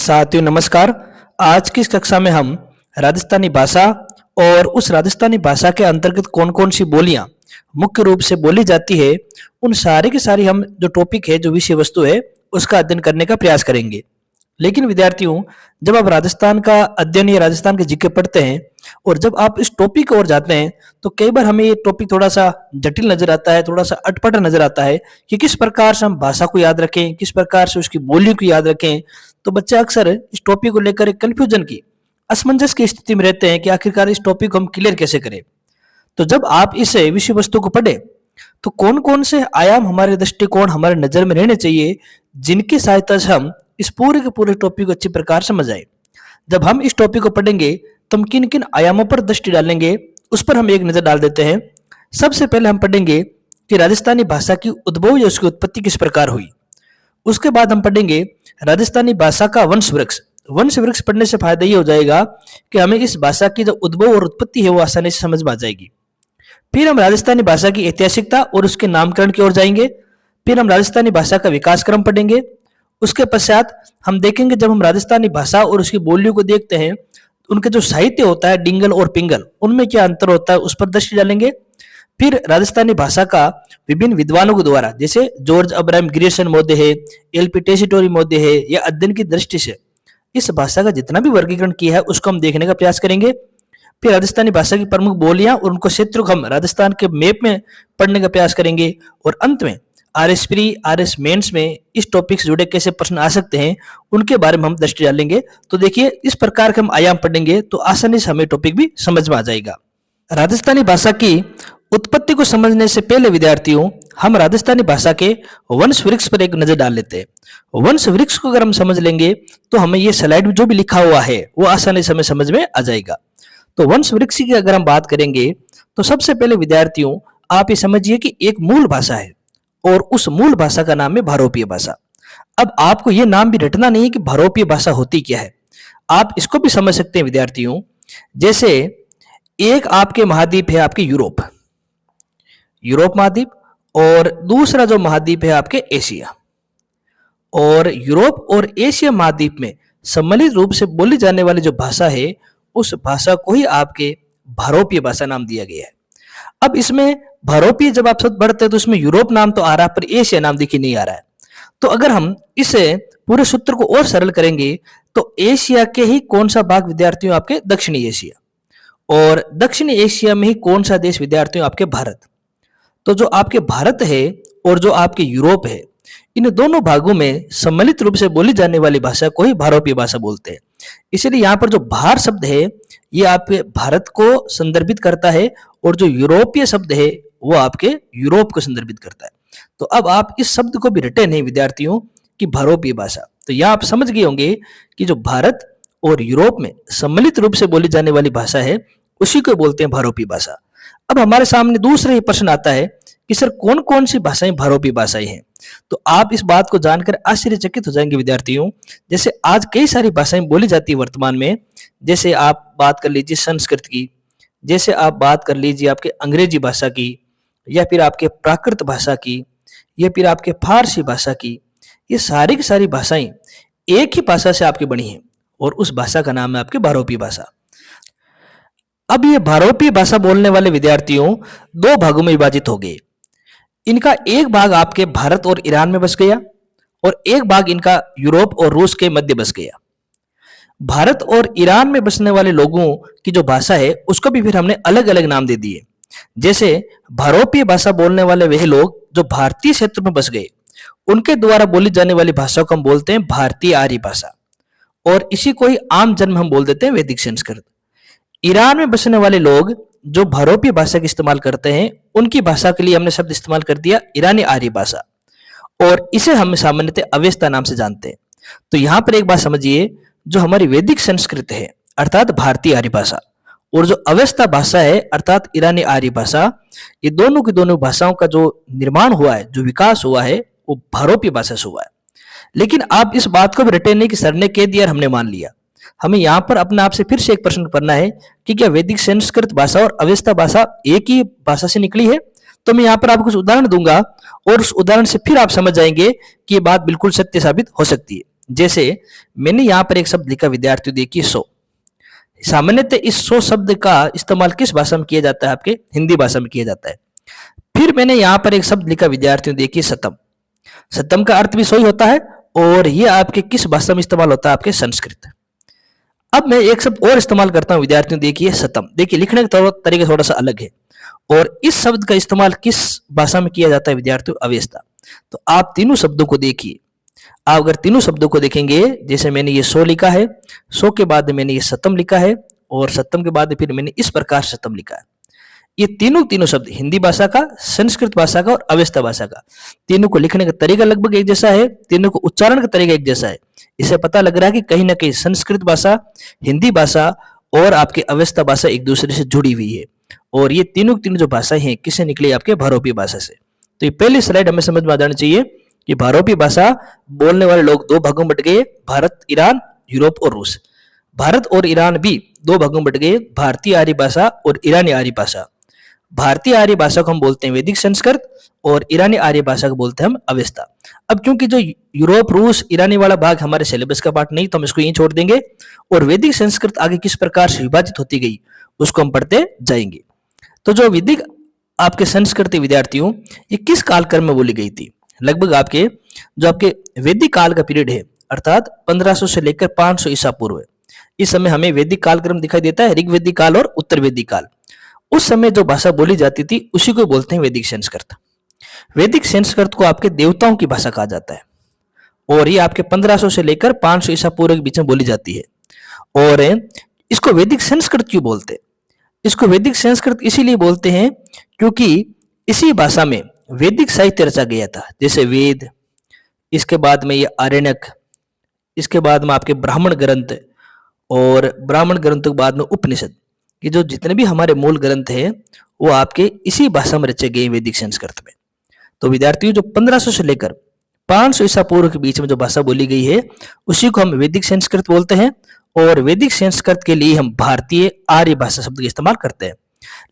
साथियों नमस्कार। आज की इस कक्षा में हम राजस्थानी भाषा और उस राजस्थानी भाषा के अंतर्गत कौन कौन सी बोलियां मुख्य रूप से बोली जाती है, उन सारी की सारी हम जो टॉपिक है, जो विषय वस्तु है, उसका अध्ययन करने का प्रयास करेंगे। लेकिन विद्यार्थियों, जब आप राजस्थान का अध्ययन या राजस्थान के जीके पढ़ते हैं और जब आप इस टॉपिक की ओर जाते हैं, तो कई बार हमें ये टॉपिक थोड़ा सा जटिल नजर आता है, थोड़ा सा अटपटा नजर आता है कि किस प्रकार से हम भाषा को याद रखें, किस प्रकार से उसकी बोलियों को याद रखें। तो बच्चे अक्सर इस टॉपिक को लेकर एक कंफ्यूजन की, असमंजस की स्थिति में रहते हैं कि आखिरकार इस टॉपिक को हम क्लियर कैसे करें। तो जब आप इस विषय वस्तु को पढ़े, तो कौन कौन से आयाम हमारे दृष्टिकोण हमारे नजर में रहने चाहिए, जिनकी सहायता से हम इस पूरे के पूरे टॉपिक को अच्छी प्रकार समझ आए। जब हम इस टॉपिक को पढ़ेंगे तो हम किन किन आयामों पर दृष्टि डालेंगे, उस पर हम एक नजर डाल देते हैं। सबसे पहले हम पढ़ेंगे कि राजस्थानी भाषा की उद्भव या उसकी उत्पत्ति किस प्रकार हुई। उसके बाद हम पढ़ेंगे राजस्थानी भाषा का वंश वृक्ष। वंश वृक्ष पढ़ने से फायदा ये हो जाएगा कि हमें इस भाषा की जो उद्भव और उत्पत्ति है वो आसानी से समझ में आ जाएगी। फिर हम राजस्थानी भाषा की ऐतिहासिकता और उसके नामकरण की ओर जाएंगे। फिर हम राजस्थानी भाषा का विकास क्रम पढ़ेंगे। उसके पश्चात हम देखेंगे, जब हम राजस्थानी भाषा और उसकी बोलियों को देखते हैं, उनके जो साहित्य होता है डिंगल और पिंगल, उनमें क्या अंतर होता है, उस पर दृष्टि डालेंगे। फिर राजस्थानी भाषा का विभिन्न विद्वानों के द्वारा, जैसे जॉर्ज अब्राहम ग्रियर्सन महोदय है, एलपी टेसीटोरी महोदय है, या अध्ययन की दृष्टि से इस भाषा का जितना भी वर्गीकरण किया है उसको हम देखने का प्रयास करेंगे। फिर राजस्थानी भाषा की प्रमुख बोलियां और उनको क्षेत्र को हम राजस्थान के मैप में पढ़ने का प्रयास करेंगे। और अंत में आरएस प्री आरएस मेंस में इस टॉपिक से जुड़े कैसे प्रश्न आ सकते हैं, उनके बारे में हम दृष्टि डालेंगे। तो देखिए, इस प्रकार के हम आयाम पढ़ेंगे तो आसानी से हमें टॉपिक भी समझ में आ जाएगा। राजस्थानी भाषा की उत्पत्ति को समझने से पहले विद्यार्थियों, हम राजस्थानी भाषा के वंश वृक्ष पर एक नजर डाल लेते हैं। वंश वृक्ष को अगर हम समझ लेंगे तो हमें ये स्लाइड में जो भी लिखा हुआ है वो आसानी से हमें समझ में आ जाएगा। तो वंश वृक्ष की अगर हम बात करेंगे तो सबसे पहले विद्यार्थियों, आप ये समझिए कि एक मूल भाषा है और उस मूल भाषा का नाम है भारोपीय भाषा। अब आपको ये नाम भी रटना नहीं है कि भारोपीय भाषा होती क्या है, आप इसको भी समझ सकते हैं विद्यार्थियों। जैसे एक आपके महाद्वीप है आपके यूरोप महाद्वीप, और दूसरा जो महाद्वीप है आपके एशिया। और यूरोप और एशिया महाद्वीप में सम्मिलित रूप से बोली जाने वाली जो भाषा है, उस भाषा को ही आपके भारोपीय भाषा नाम दिया गया है। अब इसमें भारोपीय जब आप शब्द पढ़ते हैं तो इसमें यूरोप नाम तो आ रहा है, पर एशिया नाम देखिए नहीं आ रहा है। तो अगर हम इसे पूरे सूत्र को और सरल करेंगे तो एशिया के ही कौन सा भाग विद्यार्थियों आपके दक्षिणी एशिया, और दक्षिणी एशिया में ही कौन सा देश विद्यार्थियों आपके भारत। तो जो आपके भारत है और जो आपके यूरोप है, इन दोनों भागों में सम्मिलित रूप से बोली जाने वाली भाषा को ही भारोपीय भाषा बोलते हैं। इसलिए यहाँ पर जो भार शब्द है ये आपके भारत को संदर्भित करता है, और जो यूरोपीय शब्द है वो आपके यूरोप को संदर्भित करता है। तो अब आप इस शब्द को भी रटे नहीं विद्यार्थियों कि भारोपीय भाषा। तो यह आप समझ गए होंगे कि जो भारत और यूरोप में सम्मिलित रूप से बोली जाने वाली भाषा है उसी को बोलते हैं भारोपीय भाषा। अब हमारे सामने दूसरा ही प्रश्न आता है कि सर कौन कौन सी भाषाएं भारोपीय भाषाएं हैं। तो आप इस बात को जानकर आश्चर्यचकित हो जाएंगे विद्यार्थियों। जैसे आज कई सारी भाषाएं बोली जाती है वर्तमान में, जैसे आप बात कर लीजिए संस्कृत की, जैसे आप बात कर लीजिए आपके अंग्रेजी भाषा की, या फिर आपके प्राकृत भाषा की, या फिर आपके फारसी भाषा की। ये सारी की सारी भाषाएं एक ही भाषा से आपकी बनी हैं और उस भाषा का नाम है आपके भारोपीय भाषा। अब ये भारोपीय भाषा बोलने वाले विद्यार्थियों दो भागों में विभाजित हो गए। इनका एक भाग आपके भारत और ईरान में बस गया, और एक भाग इनका यूरोप और रूस के मध्य बस गया। भारत और ईरान में बसने वाले लोगों की जो भाषा है उसको भी फिर हमने अलग अलग नाम दे दिए। जैसे भारोपीय भाषा बोलने वाले वह लोग जो भारतीय क्षेत्र में बस गए, उनके द्वारा बोली जाने वाली भाषा को हम बोलते हैं भारतीय आर्य भाषा, और इसी को ही आम जन्म हम बोल देते हैं वैदिक संस्कृत। ईरान में बसने वाले लोग जो भारोपीय भाषा का इस्तेमाल करते हैं, उनकी भाषा के लिए हमने शब्द इस्तेमाल कर दिया ईरानी आर्य भाषा, और इसे हम सामान्यतः अवेस्ता नाम से जानते हैं। तो यहां पर एक बात समझिए, जो हमारी वैदिक संस्कृत है अर्थात भारतीय आर्य भाषा, और जो अवेस्ता भाषा है अर्थात ईरानी आर्य भाषा, ये दोनों की दोनों भाषाओं का जो निर्माण हुआ है, जो विकास हुआ है, वो भारोपीय भाषा से हुआ है। लेकिन आप इस बात को भी रटे नहीं कि सर ने कह दिया और हमने मान लिया। हमें यहाँ पर अपने आप से फिर से एक प्रश्न करना है कि क्या वैदिक संस्कृत भाषा और अवेस्ता भाषा एक ही भाषा से निकली है। तो मैं यहाँ पर आपको कुछ उदाहरण दूंगा और उस उदाहरण से फिर आप समझ जाएंगे कि ये बात बिल्कुल सत्य साबित हो सकती है। जैसे मैंने यहाँ पर एक शब्द लिखा विद्यार्थियों, देखिए सो। सामान्यतः इस सो शब्द का इस्तेमाल किस भाषा में किया जाता है? आपके हिंदी भाषा में किया जाता है। फिर मैंने यहाँ पर एक शब्द लिखा विद्यार्थियों, देखिए शतम। शतम का अर्थ भी सो ही होता है और ये आपके किस भाषा में इस्तेमाल होता है? आपके संस्कृत। अब मैं एक शब्द और इस्तेमाल करता हूं विद्यार्थियों, देखिए शतम। देखिए लिखने का तरीका थोड़ा सा अलग है और इस शब्द का इस्तेमाल किस भाषा में किया जाता है विद्यार्थियों? अवेस्ता। तो आप तीनों शब्दों को देखिए। आप अगर तीनों शब्दों को देखेंगे, जैसे मैंने ये सो लिखा है, सो के बाद मैंने ये शतम लिखा है और शतम के बाद फिर मैंने इस प्रकार शतम लिखा है। ये तीनों शब्द हिंदी भाषा का, संस्कृत भाषा का और अवेस्ता भाषा का, तीनों को लिखने का तरीका लगभग एक जैसा है, तीनों को उच्चारण का तरीका एक जैसा है। इससे पता लग रहा है कि कहीं ना कहीं संस्कृत भाषा, हिंदी भाषा और आपके अवेस्ता भाषा एक दूसरे से जुड़ी हुई है। और ये तीनों जो भाषाएं हैं किससे निकली? आपके भारोपीय भाषा से। तो ये पहली स्लाइड हमें समझ में आ जानी चाहिए कि भारोपीय भाषा बोलने वाले लोग दो भागों में बट गए, भारत, ईरान, यूरोप और रूस। भारत और ईरान भी दो भागों में बट गए, भारतीय आर्य भाषा और ईरानी आर्य भाषा। भारतीय आर्य भाषा को हम बोलते हैं वैदिक संस्कृत और ईरानी आर्य भाषा को बोलते हैं हम अवेस्ता। अब क्योंकि जो यूरोप, रूस, ईरानी वाला भाग हमारे सिलेबस का पार्ट नहीं, तो हम इसको यहीं छोड़ देंगे और वैदिक संस्कृत आगे किस प्रकार से विभाजित होती गई उसको हम पढ़ते जाएंगे। तो जो वैदिक आपके संस्कृत विद्यार्थियों, ये किस कालक्रम में बोली गई थी? लगभग आपके जो आपके वैदिक काल का पीरियड है, अर्थात 1500 से लेकर 500 ईसा पूर्व है। इस समय हमें वैदिक कालक्रम दिखाई देता है, ऋग्वैदिक काल और उत्तर वैदिक काल। उस समय जो भाषा बोली जाती थी उसी को बोलते हैं वैदिक संस्कृत। वैदिक संस्कृत को आपके देवताओं की भाषा कहा जाता है और ये आपके 1500 से लेकर 500 ईसा पूर्व के बीच में बोली जाती है। और इसको वैदिक संस्कृत क्यों बोलते हैं? इसको वैदिक संस्कृत इसीलिए बोलते हैं क्योंकि इसी भाषा में वैदिक साहित्य रचा गया था, जैसे वेद, इसके बाद में ये आरण्यक, इसके बाद में आपके ब्राह्मण ग्रंथ और ब्राह्मण ग्रंथ के बाद में उपनिषद। ये जो जितने भी हमारे मूल ग्रंथ हैं वो आपके इसी भाषा में रचे गए वैदिक संस्कृत में। तो विद्यार्थियों, जो 1500 से लेकर 500 ईसा पूर्व के बीच में जो भाषा बोली गई है उसी को हम वैदिक संस्कृत बोलते हैं और वैदिक संस्कृत के लिए हम भारतीय आर्य भाषा शब्द का इस्तेमाल करते हैं।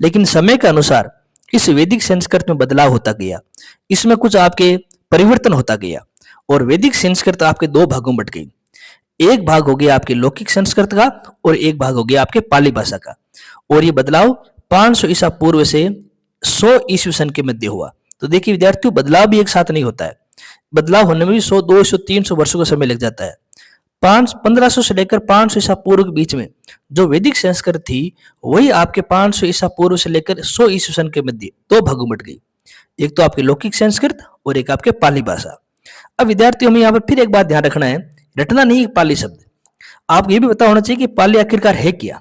लेकिन समय के अनुसार इस वैदिक संस्कृत में बदलाव होता गया, इसमें कुछ आपके परिवर्तन होता गया और वैदिक संस्कृत आपके दो भागों में बट गई। एक भाग हो गया आपके लौकिक संस्कृत का और एक भाग हो गया आपके पाली भाषा का। और ये बदलाव 500 ईसा पूर्व से 100 ईस्वी सन के मध्य हुआ। तो देखिए विद्यार्थियों, बदलाव भी एक साथ नहीं होता है, बदलाव होने में भी 100, 200, 300 वर्षों का समय लग जाता है। 1500 से लेकर 500 ईसा पूर्व के बीच में जो वैदिक संस्कृत थी वही आपके 500 ईसा पूर्व से लेकर 100 ईस्वी सन के मध्य दो भागों में बट गई। एक तो आपके लौकिक संस्कृत और एक आपके पाली भाषा। अब विद्यार्थियों, हमें यहाँ पर फिर एक बात ध्यान रखना है, रटना नहीं पाली शब्द। आपको ये भी पता होना चाहिए कि पाली आखिरकार है क्या।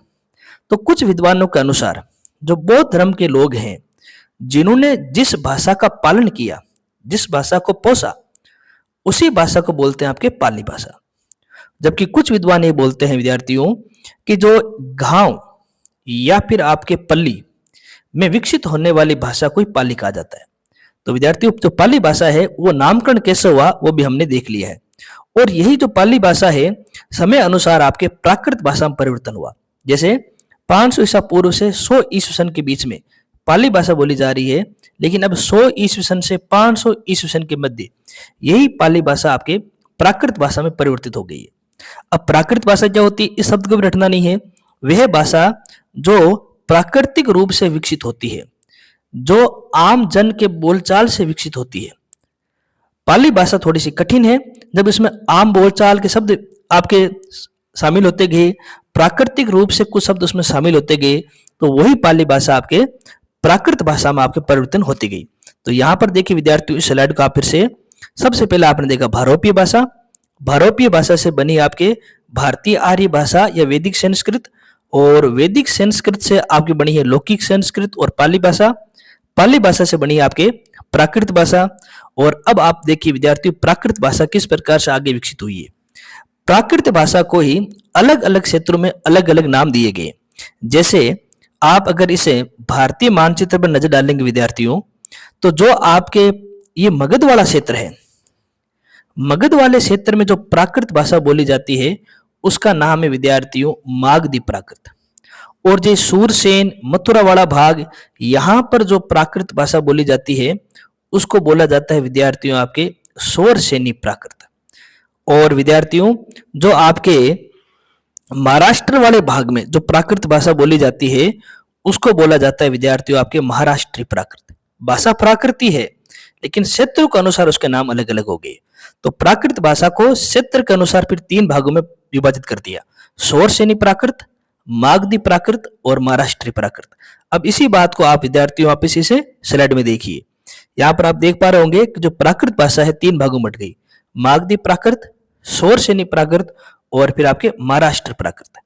तो कुछ विद्वानों के अनुसार जो बौद्ध धर्म के लोग हैं जिन्होंने जिस भाषा का पालन किया, जिस भाषा को पोसा, उसी भाषा को बोलते हैं आपके पाली भाषा। जबकि कुछ विद्वान ये बोलते हैं विद्यार्थियों कि जो गांव या फिर आपके पल्ली में विकसित होने वाली भाषा को ही पाली कहा जाता है। तो विद्यार्थियों, जो पाली भाषा है वो नामकरण कैसे हुआ वो भी हमने देख लिया है। और यही जो पाली भाषा है समय अनुसार आपके प्राकृत भाषा में परिवर्तन हुआ। जैसे 500 ईसा पूर्व से 100 ईस्वी सन के बीच में पाली भाषा बोली जा रही है, लेकिन अब 100 ईस्वी सन से 500 ईस्वी सन के मध्य यही पाली भाषा आपके प्राकृत भाषा में परिवर्तित हो गई है। अब प्राकृत भाषा क्या होती है, इस शब्द को भी रटना नहीं है। वह भाषा जो प्राकृतिक रूप से विकसित होती है, जो आम जन के बोलचाल से विकसित होती है। पाली भाषा थोड़ी सी कठिन है, जब इसमें आम बोलचाल के शब्द आपके शामिल होते गए, प्राकृतिक रूप से कुछ शब्द उसमें शामिल होते गए, तो वही पाली भाषा आपके प्राकृत भाषा में आपके परिवर्तन होती गई। तो यहाँ पर देखिए विद्यार्थियों, इस स्लाइड को आप फिर से, सबसे पहले आपने देखा भारोपीय भाषा। भारोपीय भाषा से बनी आपके भारतीय आर्य भाषा या वैदिक संस्कृत, और वैदिक संस्कृत से आपकी बनी है लौकिक संस्कृत और पाली भाषा। पाली भाषा से बनी है आपके प्राकृत भाषा। और अब आप देखिए विद्यार्थियों, प्राकृत भाषा किस प्रकार से आगे विकसित हुई है। प्राकृत भाषा को ही अलग अलग क्षेत्रों में अलग अलग नाम दिए गए। जैसे आप अगर इसे भारतीय मानचित्र पर नजर डालेंगे विद्यार्थियों, तो जो आपके ये मगध वाला क्षेत्र है, मगध वाले क्षेत्र में जो प्राकृत भाषा बोली जाती है उसका नाम है विद्यार्थियों मागधी प्राकृत। और जो सूरसेन, मथुरा वाला भाग, यहां पर जो प्राकृत भाषा बोली जाती है उसको बोला जाता है विद्यार्थियों आपके शौरसेनी प्राकृत। और विद्यार्थियों जो आपके महाराष्ट्र वाले भाग में जो प्राकृत भाषा बोली जाती है उसको बोला जाता है विद्यार्थियों आपके महाराष्ट्री प्राकृत। भाषा प्राकृति है लेकिन क्षेत्रों के अनुसार उसके नाम अलग अलग हो गए। तो प्राकृत भाषा को क्षेत्र के अनुसार फिर 3 भागों में विभाजित कर दिया, शोरसेनी प्राकृत, मागधी प्राकृत और महाराष्ट्री प्राकृत। अब इसी बात को आप विद्यार्थियों आप इसी से स्लाइड में देखिए। यहाँ पर आप देख पा रहे होंगे कि जो प्राकृत भाषा है 3 भागों में बट गई, मागधी प्राकृत, शोरसेनी प्राकृत और फिर आपके महाराष्ट्र प्राकृत।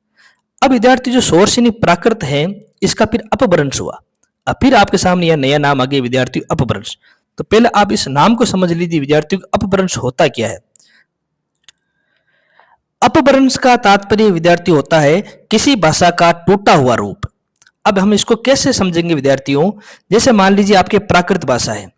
अब विद्यार्थी जो शोरसेनी प्राकृत है इसका फिर अपभ्रंश हुआ। अब फिर आपके सामने यह नया नाम आ गया विद्यार्थियों अपभ्रंश। तो पहले आप इस नाम को समझ लीजिए विद्यार्थियों अपभ्रंश होता क्या है। अपभ्रंश का तात्पर्य विद्यार्थी होता है किसी भाषा का टूटा हुआ रूप। अब हम इसको कैसे समझेंगे विद्यार्थियों, जैसे मान लीजिए आपके प्राकृत भाषा है।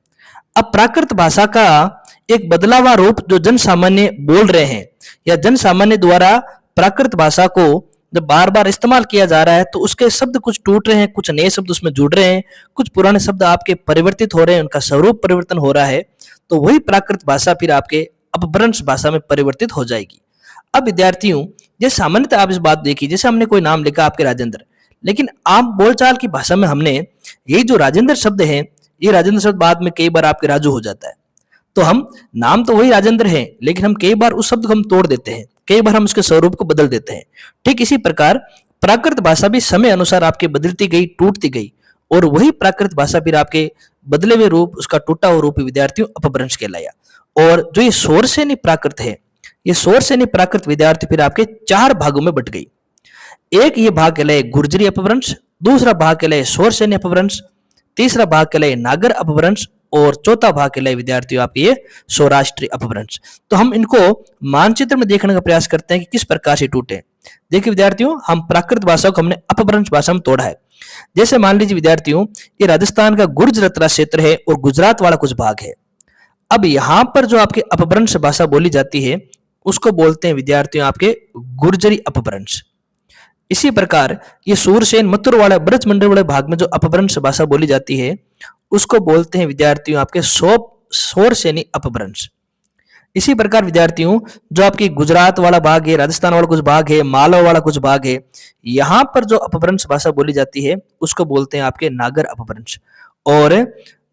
अब प्राकृत भाषा का एक बदला हुआ रूप जो जन सामान्य बोल रहे हैं या जन सामान्य द्वारा प्राकृत भाषा को जब बार बार इस्तेमाल किया जा रहा है तो उसके शब्द कुछ टूट रहे हैं, कुछ नए शब्द उसमें जुड़ रहे हैं, कुछ पुराने शब्द आपके परिवर्तित हो रहे हैं, उनका स्वरूप परिवर्तन हो रहा है। तो वही प्राकृत भाषा फिर आपके अपभ्रंश भाषा में परिवर्तित हो जाएगी। अब विद्यार्थियों जैसे सामान्यतः आप इस बात देखिए, जैसे हमने कोई नाम लिखा आपके राजेंद्र, लेकिन आम बोलचाल की भाषा में हमने ये जो राजेंद्र शब्द है ये राजेंद्र शब्द बाद में कई बार आपके राजू हो जाता है। तो हम नाम तो वही राजेंद्र है लेकिन हम कई बार उस शब्द को हम तोड़ देते हैं, कई बार हम उसके स्वरूप को बदल देते हैं। ठीक इसी प्रकार प्राकृत भाषा भी समय अनुसार आपके बदलती गई, टूटती गई और वही प्राकृत भाषा फिर आपके बदले हुए रूप, उसका टूटा हुआ रूप विद्यार्थियों अपभ्रंश कहलाया। और जो ये शोरसेनी प्राकृत है, ये शोरसेनी प्राकृत विद्यार्थी फिर आपके 4 भागों में बट गई। एक ये भाग कहलाए गुर्जरी अपभ्रंश, दूसरा भाग कहलाए शोरसेनी अपभ्रंश, तीसरा भाग कहलाए नागर अपभ्रंश और चौथा भाग कहलाए विद्यार्थियों आपके ये सौराष्ट्रीय अपभ्रंश। तो हम इनको मानचित्र में देखने का प्रयास करते हैं कि किस प्रकार से टूटे। देखिए विद्यार्थियों हम प्राकृत भाषा को हमने अपभ्रंश भाषा में तोड़ा है। जैसे मान लीजिए विद्यार्थियों ये राजस्थान का गुर्जरत्रा क्षेत्र है और गुजरात वाला कुछ भाग है। अब यहाँ पर जो आपके अपभ्रंश भाषा बोली जाती है उसको बोलते हैं विद्यार्थियों आपके गुर्जरी अपभ्रंश। इसी प्रकार ये सूरसेन मथुर वाला ब्रज मंडल वाले भाग में जो अपभ्रंश भाषा बोली जाती है उसको बोलते हैं विद्यार्थियों आपके शोरसेनी अपभ्रंश। इसी प्रकार विद्यार्थियों जो आपकी गुजरात वाला भाग है, राजस्थान वाला कुछ भाग है, मालवा वाला कुछ भाग है, यहाँ पर जो अपभ्रंश भाषा बोली जाती है उसको बोलते हैं आपके नागर अपभ्रंश। और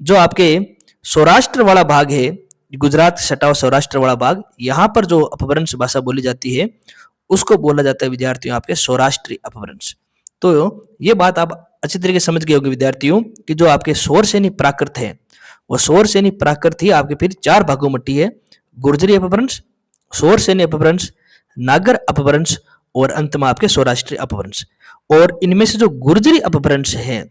जो आपके सौराष्ट्र वाला भाग है, गुजरात सटाव सौराष्ट्र वाला भाग, यहाँ पर जो अपभ्रंश भाषा बोली जाती है उसको बोला जाता है विद्यार्थियों आपके सौराष्ट्रीय अपभ्रंश। तो ये बात आप अच्छी तरीके से समझ गए होंगे विद्यार्थियों कि जो आपके शोरसेनी प्राकृत है वो शोरसेनी प्राकृत ही आपके फिर 4 भागों में बटी है, गुर्जरी अपभ्रंश, शोरसेनी अपभ्रंश, नागर अपभ्रंश और अंत में आपके सौराष्ट्रीय अपभ्रंश। और इनमें से जो गुर्जरी अपभ्रंश है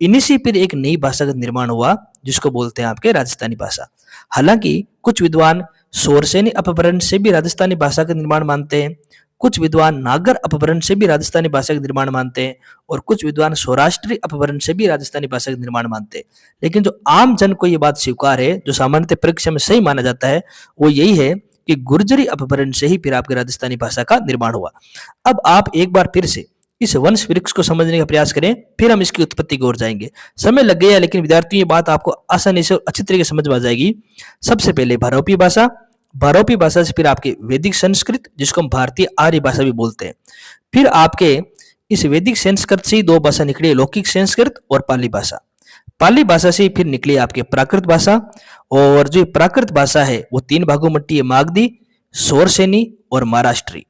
इन्हीं से फिर एक नई भाषा का निर्माण हुआ जिसको बोलते हैं आपके राजस्थानी भाषा। हालांकि कुछ विद्वान शोरसेनी अपभ्रंश से भी राजस्थानी भाषा का निर्माण मानते हैं, कुछ विद्वान नागर अपभ्रंश से भी राजस्थानी भाषा का निर्माण मानते हैं और कुछ विद्वान सौराष्ट्रीय अपभ्रंश से भी राजस्थानी भाषा का निर्माण मानते हैं। लेकिन जो आम जन को ये बात स्वीकार है, जो सामान्यतः परीक्षा में सही माना जाता है, वो यही है कि गुर्जरी अपभ्रंश से ही फिर आपके राजस्थानी भाषा का निर्माण हुआ। अब आप एक बार फिर से इस वंश वृक्ष को समझने का प्रयास करें, फिर हम इसकी उत्पत्ति की ओर जाएंगे। समय लग गया लेकिन विद्यार्थियों ये बात आपको आसानी से अच्छी तरीके से समझ में आ जाएगी। सबसे पहले भारोपी भाषा, भारोपी भाषा से फिर आपके वैदिक संस्कृत जिसको हम भारतीय आर्य भाषा भी बोलते हैं। फिर आपके इस वैदिक संस्कृत से 2 भाषा निकली, लौकिक संस्कृत और पाली भाषा। पाली भाषा से फिर निकली आपके प्राकृत भाषा और जो प्राकृत भाषा है वो 3 भागों में बटी है, मागधी, शोरसेनी और महाराष्ट्री।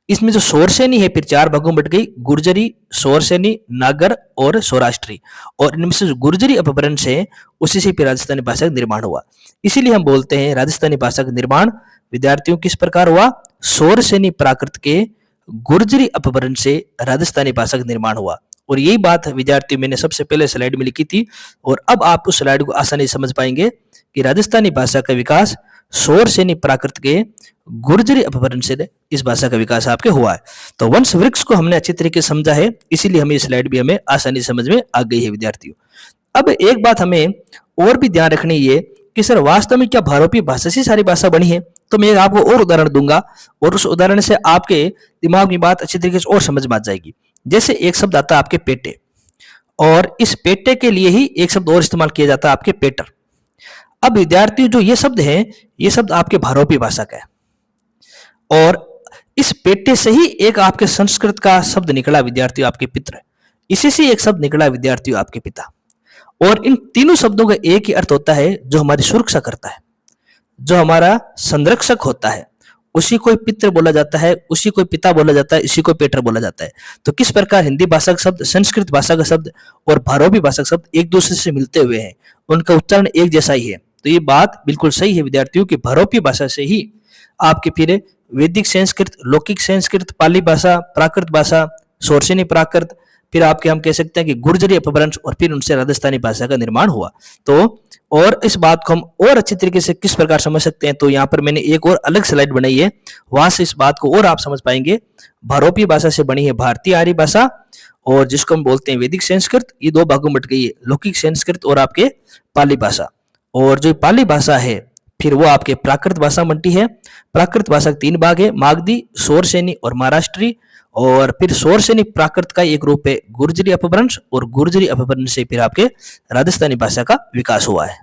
इसमें जो शोरसेनी है फिर 4 भागों में बट गई, गुर्जरी, शोरसेनी, नागर और सौराष्ट्री। और इनमें से जो गुर्जरी अपभ्रंश है उसी से फिर राजस्थानी भाषा का निर्माण हुआ। इसीलिए हम बोलते हैं राजस्थानी भाषा का निर्माण विद्यार्थियों किस प्रकार हुआ, शोरसेनी प्राकृत के गुर्जरी अपभ्रंश से राजस्थानी भाषा का निर्माण हुआ। और यही बात विद्यार्थियों मैंने सबसे पहले स्लाइड में लिखी थी और अब आप उस स्लाइड को आसानी से समझ पाएंगे कि राजस्थानी भाषा का विकास शोरसेनी प्राकृत के गुर्जरी अपभ्रंश से इस भाषा का विकास आपके हुआ है। तो वंश वृक्ष को हमने अच्छी तरीके से समझा है, इसीलिए हमें स्लाइड भी हमें आसानी समझ में आ गई है विद्यार्थियों। अब एक बात हमें और भी ध्यान रखनी है कि सर वास्तव में क्या भारोपी भाषा से सारी भाषा बनी है। तो मैं आपको और उदाहरण दूंगा और उस उदाहरण से आपके दिमाग में बात अच्छी तरीके से और समझ में आ जाएगी। जैसे एक शब्द आता है आपके पेटे, और इस पेटे के लिए ही एक शब्द और इस्तेमाल किया जाता है आपके पेटर। अब विद्यार्थी जो ये शब्द है ये शब्द आपके भारोपी भाषा का है और इस पेटे से ही एक आपके संस्कृत का शब्द निकला विद्यार्थियों, आपके पित्र। इसी से एक शब्द निकला विद्यार्थियों, आपके पिता। और इन तीनों शब्दों का एक ही अर्थ होता है, जो हमारी सुरक्षा करता है, जो हमारा संरक्षक होता है, उसी को पितृ बोला जाता है, उसी को पिता बोला जाता है, इसी को पेटर बोला जाता है। तो किस प्रकार हिंदी भाषा का शब्द, संस्कृत भाषा का शब्द और भारोपी भाषा का शब्द एक दूसरे से मिलते हुए हैं, उनका उच्चारण एक जैसा ही है। तो ये बात बिल्कुल सही है विद्यार्थियों की भारोपी भाषा से ही आपके फिर वैदिक संस्कृत, लौकिक संस्कृत, पाली भाषा, प्राकृत भाषा, सोरसेनी प्राकृत, फिर आपके हम कह सकते हैं कि गुर्जरी अपभ्रंश और फिर उनसे राजस्थानी भाषा का निर्माण हुआ। तो और इस बात को हम और अच्छी तरीके से किस प्रकार समझ सकते हैं, तो यहाँ पर मैंने एक और अलग स्लाइड बनाई है, वहां से इस बात को और आप समझ पाएंगे। भारोपी भाषा से बनी है भारतीय आर्य भाषा, और जिसको हम बोलते हैं वैदिक संस्कृत, ये दो भागों में बट गई है, लौकिक संस्कृत और आपके पाली भाषा। और जो पाली भाषा है फिर वो आपके प्राकृत भाषा बनती है। प्राकृत भाषा के तीन भाग है, मागधी, सोरसेनी और महाराष्ट्री। और फिर सोरसेनी प्राकृत का एक रूप है गुर्जरी अपभ्रंश, और गुर्जरी अपभ्रंश से फिर आपके राजस्थानी भाषा का विकास हुआ है।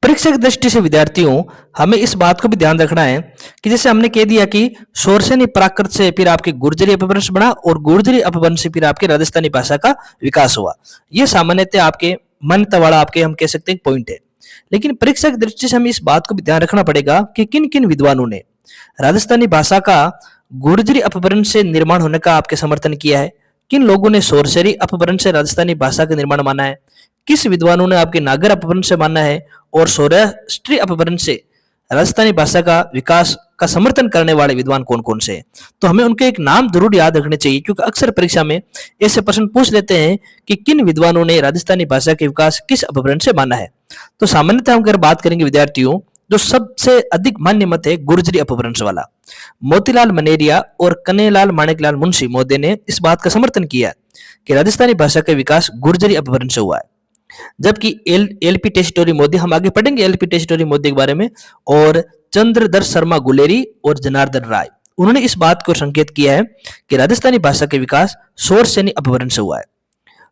परीक्षा की दृष्टि से विद्यार्थियों हमें इस बात को भी ध्यान रखना है कि जैसे हमने कह दिया कि सोरसेनी प्राकृत से फिर आपके गुर्जरी अपभ्रंश बना, और गुर्जरी अपभ्रंश से फिर आपके राजस्थानी भाषा का विकास हुआ। यह सामान्यतः आपके मान्यता वाला आपके हम कह सकते हैं पॉइंट है। लेकिन परीक्षा की दृष्टि से हमें इस बात को भी ध्यान रखना पड़ेगा कि किन किन विद्वानों ने राजस्थानी भाषा का गुर्जरी अपभ्रंश से निर्माण होने का आपके समर्थन किया है, किन लोगों ने सोरसेरी अपभ्रंश से राजस्थानी भाषा का निर्माण माना है, किस विद्वानों ने आपके नागर अपभ्रंश से माना है, और सौराष्ट्रीय अपभ्रंश से राजस्थानी भाषा का विकास का समर्थन करने वाले विद्वान कौन कौन से हैं। तो हमें उनके एक नाम जरूर याद रखने चाहिए, क्योंकि अक्सर परीक्षा में ऐसे प्रश्न पूछ लेते हैं कि किन विद्वानों ने राजस्थानी भाषा के विकास किस अपभ्रंश से माना है। तो सामान्यतः हम अगर बात करेंगे विद्यार्थियों, जो सबसे अधिक मान्य मत है गुर्जरी अपभ्रंश वाला। मोतीलाल मनेरिया और कन्हैयालाल माणिकलाल मुंशी महोदय ने इस बात का समर्थन किया कि राजस्थानी भाषा का विकास गुर्जरी अपभ्रंश से हुआ है। जबकि एलपी टेस्टोरी मोदी, हम आगे पढ़ेंगे एलपी टेस्टोरी मोदी के बारे में, और चंद्रधर शर्मा गुलेरी और जनार्दन राय, उन्होंने इस बात को संकेत किया है कि राजस्थानी भाषा के विकास सोरसेनी अपभ्रंश से हुआ है।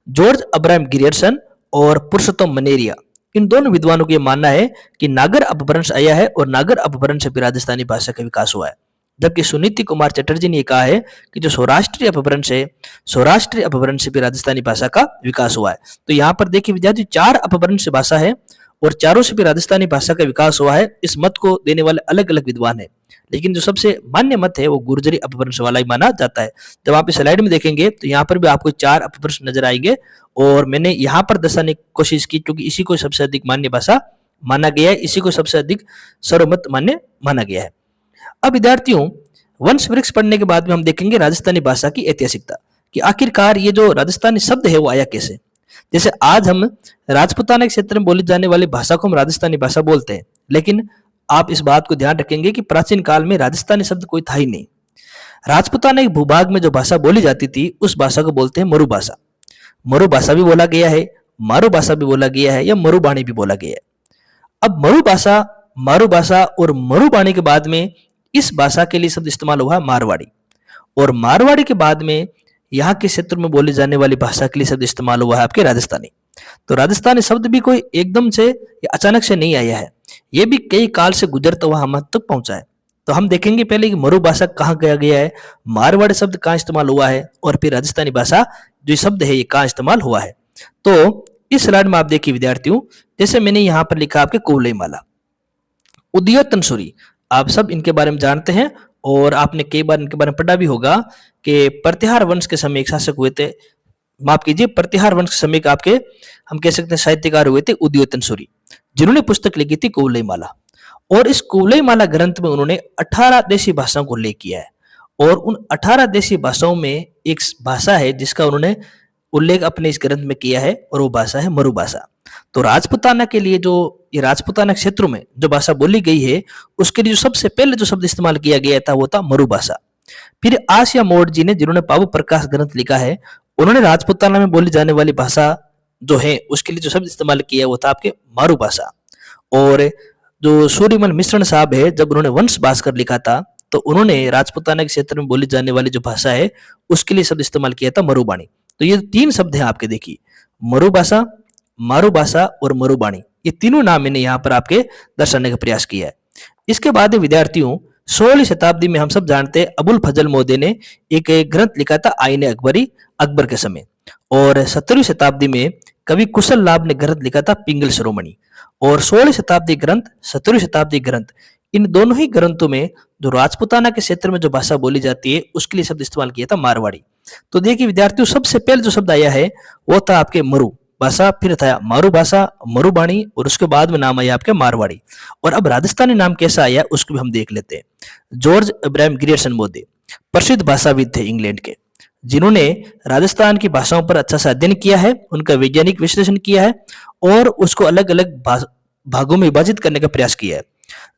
जॉर्ज अब्राहम गिरियर्सन और पुरुषोत्तम मनेरिया, इन दोनों विद्वानों को यह मानना है कि नागर अपभ्रंश आया है और नागर अपभ्रंश से भी राजस्थानी भाषा का विकास हुआ है। जबकि सुनीति कुमार चटर्जी ने कहा है कि जो सौराष्ट्रीय अपभ्रंश है, सौराष्ट्रीय अपभ्रंश से भी राजस्थानी भाषा का विकास हुआ है। तो यहाँ पर देखिए विद्यार्थी, 4 अपभ्रंश भाषा है और चारों से भी राजस्थानी भाषा का विकास हुआ है। इस मत को देने वाले अलग अलग विद्वान है, लेकिन जो सबसे मान्य मत है वो गुर्जरी अपभ्रंश वाला ही माना जाता है। जब आप इस स्लाइड में देखेंगे तो यहाँ पर भी आपको 4 अपभ्रंश नजर आएंगे, और मैंने यहाँ पर दर्शाने की कोशिश की क्योंकि इसी को सबसे अधिक मान्य भाषा माना गया है, इसी को सबसे अधिक सर्वमत मान्य माना गया है। अब विद्यार्थियों, वंश वृक्ष पढ़ने के बाद में हम देखेंगे राजस्थानी भाषा की ऐतिहासिकता, कि आखिरकार ये जो राजस्थानी शब्द है वो आया कैसे। जैसे आज हम राजपूताना के क्षेत्र में बोली जाने वाली भाषा को हम राजस्थानी भाषा बोलते हैं, लेकिन आप इस बात को ध्यान रखेंगे कि प्राचीन काल में राजस्थानी शब्द कोई था ही नहीं। राजपूताना के भूभाग में जो भाषा बोली जाती थी उस भाषा को बोलते हैं मरु भाषा। मरु भाषा भी बोला गया है, मारू भाषा भी बोला गया है, या मरुबाणी भी बोला गया है। अब मरु भाषा, मारू भाषा और मरुबाणी के बाद में इस भाषा के लिए शब्द इस्तेमाल हुआ मारवाड़ी, और मारवाड़ी के बाद में यहाँ के क्षेत्र में बोली जाने वाली भाषा के लिए शब्द इस्तेमाल हुआ है आपके राजस्थानी। तो राजस्थानी शब्द भी कोई एकदम से या अचानक से नहीं आया है, ये भी कई काल से गुजरता हुआ हम तक पहुंचा है। तो हम देखेंगे पहले कि मरु भाषा कहाँ गया है, मारवाड़ी शब्द कहाँ इस्तेमाल हुआ है, और फिर राजस्थानी भाषा जो शब्द है ये कहाँ इस्तेमाल हुआ है। तो इस स्लाइड में आप देखिए विद्यार्थियों, जैसे मैंने यहाँ पर लिखा आपके कुवलई माला, उदयोतन सूरी, आप सब इनके बारे में जानते हैं और आपने कई बार इनके बारे में पढ़ा भी होगा कि प्रतिहार वंश के समय एक शासक हुए थे, माफ कीजिए, प्रतिहार वंश के समय के आपके हम कह सकते हैं साहित्यकार हुए थे उदयोतन सूरी, जिन्होंने पुस्तक लिखी थी कुवलई माला। और इस कुवलई माला ग्रंथ में उन्होंने 18 देशी भाषाओं को उल्लेख किया है, और उन 18 देशी भाषाओं में एक भाषा है जिसका उन्होंने उल्लेख अपने इस ग्रंथ में किया है, और वो भाषा है मरु भाषा। तो राजपूताना के लिए जो ये राजपूताना क्षेत्रों में जो भाषा बोली गई है उसके लिए जो सबसे पहले जो शब्द इस्तेमाल किया गया था वो था मरु भाषा। फिर आसिया मोड़ जी ने, जिन्होंने पाबु प्रकाश ग्रंथ लिखा है, उन्होंने राजपूताना में बोली जाने वाली भाषा जो है उसके लिए जो शब्द इस्तेमाल किया वो था आपके मारू भाषा। और जो सूर्यमल मिश्रण साहब है, जब उन्होंने वंश भास्कर लिखा था तो उन्होंने राजपूताना के क्षेत्र में बोली जाने वाली जो भाषा है उसके लिए शब्द इस्तेमाल किया था मरुबाणी। तो ये 3 शब्द हैं आपके, देखिए मरु भाषा, मारू भाषा और मरुबाणी, ये तीनों नाम मैंने यहाँ पर आपके दर्शाने का प्रयास किया है। इसके बाद विद्यार्थियों 16वीं शताब्दी में हम सब जानते हैं अबुल फजल मोदी ने एक ग्रंथ लिखा था आईने अकबरी अकबर के समय। और 17वीं शताब्दी में कवि कुशल लाभ ने ग्रंथ लिखा था पिंगल शिरोमणि। और 16वीं शताब्दी ग्रंथ 17वीं शताब्दी ग्रंथ, इन दोनों ही ग्रंथों में जो राजपूताना के क्षेत्र में जो भाषा बोली जाती है उसके लिए शब्द इस्तेमाल किया था मारवाड़ी। तो देखिए विद्यार्थियों, सबसे पहले जो शब्द आया है वो था आपके मरु भाषा, फिर था मारू भाषा, मरुबाणी, और उसके बाद में नाम आया आपके मारवाड़ी। और अब राजस्थानी नाम कैसा आया उसको भी हम देख लेते हैं। जॉर्ज अब्राहम ग्रियर्सन मोदी प्रसिद्ध भाषाविद थे इंग्लैंड के, जिन्होंने राजस्थान की भाषाओं पर अच्छा सा अध्ययन किया है, उनका वैज्ञानिक विश्लेषण किया है और उसको अलग अलग भागों में विभाजित करने का प्रयास किया है।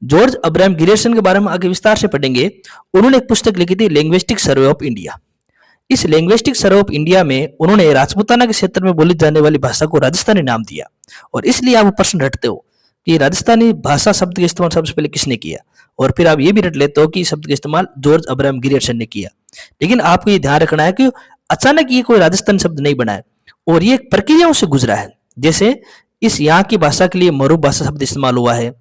जॉर्ज अब्राहम ग्रियर्सन के बारे में आगे विस्तार से पढ़ेंगे। उन्होंने एक पुस्तक लिखी थी लिंग्विस्टिक सर्वे ऑफ इंडिया। इस लिंग्विस्टिक सर्वे ऑफ इंडिया में उन्होंने राजपूताना के क्षेत्र में बोली जाने वाली भाषा को राजस्थानी नाम दिया। और इसलिए आप प्रश्न रटते हो कि राजस्थानी भाषा शब्द का इस्तेमाल सबसे पहले किसने किया, और फिर आप ये भी रट लेते हो कि शब्द का इस्तेमाल जॉर्ज अब्राहम ग्रियर्सन ने किया। लेकिन आपको ये ध्यान रखना है कि अचानक ये कोई राजस्थानी शब्द नहीं बना है, और ये प्रक्रियाओं से गुजरा है। जैसे इस यहाँ की भाषा के लिए मरु भाषा शब्द इस्तेमाल हुआ है,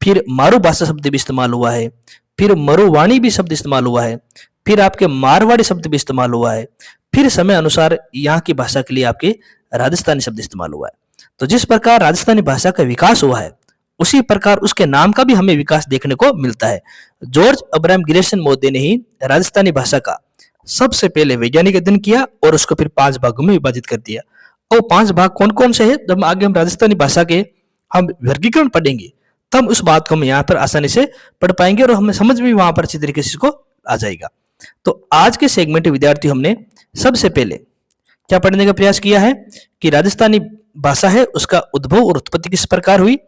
फिर मारू भाषा शब्द भी इस्तेमाल हुआ है, फिर मरुवाणी भी शब्द इस्तेमाल हुआ है, फिर आपके मारवाड़ी शब्द भी इस्तेमाल हुआ है, फिर समय अनुसार यहाँ की भाषा के लिए आपके राजस्थानी शब्द इस्तेमाल हुआ है। तो जिस प्रकार राजस्थानी भाषा का विकास हुआ है उसी प्रकार उसके नाम का भी हमें विकास देखने को मिलता है। जॉर्ज अब्राहम ग्रियर्सन मोदी ने ही राजस्थानी भाषा का सबसे पहले वैज्ञानिक अध्ययन किया और उसको फिर 5 भागों में विभाजित कर दिया। और 5 भाग कौन कौन से हैं, जब आगे हम राजस्थानी भाषा के हम वर्गीकरण पढ़ेंगे तब उस बात को हम यहाँ पर आसानी से पढ़ पाएंगे और हमें समझ में वहां पर अच्छी तरीके से इसको आ जाएगा। तो आज के सेगमेंट विद्यार्थी हमने सबसे पहले क्या पढ़ने का प्रयास किया है कि राजस्थानी भाषा है उसका उद्भव और उत्पत्ति किस प्रकार हुई,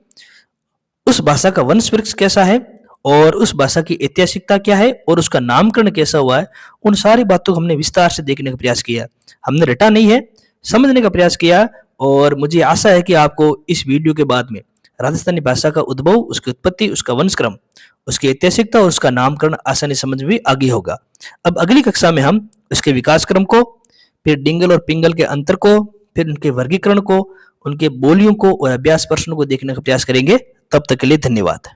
उस भाषा का वंश वृक्ष कैसा है, और उस भाषा की ऐतिहासिकता क्या है, और उसका नामकरण कैसा हुआ है। उन सारी बातों को हमने विस्तार से देखने का प्रयास किया। हमने रटा नहीं है, समझने का प्रयास किया। और मुझे आशा है कि आपको इस वीडियो के बाद में राजस्थानी भाषा का उद्भव, उसकी उत्पत्ति, उसका वंशक्रम, उसकी ऐतिहासिकता और उसका नामकरण आसानी समझ में आ गया होगा। अब अगली कक्षा में हम उसके विकास क्रम को, फिर डिंगल और पिंगल के अंतर को, फिर उनके वर्गीकरण को, उनके बोलियों को और अभ्यास प्रश्नों को देखने का प्रयास करेंगे। तब तक के लिए धन्यवाद।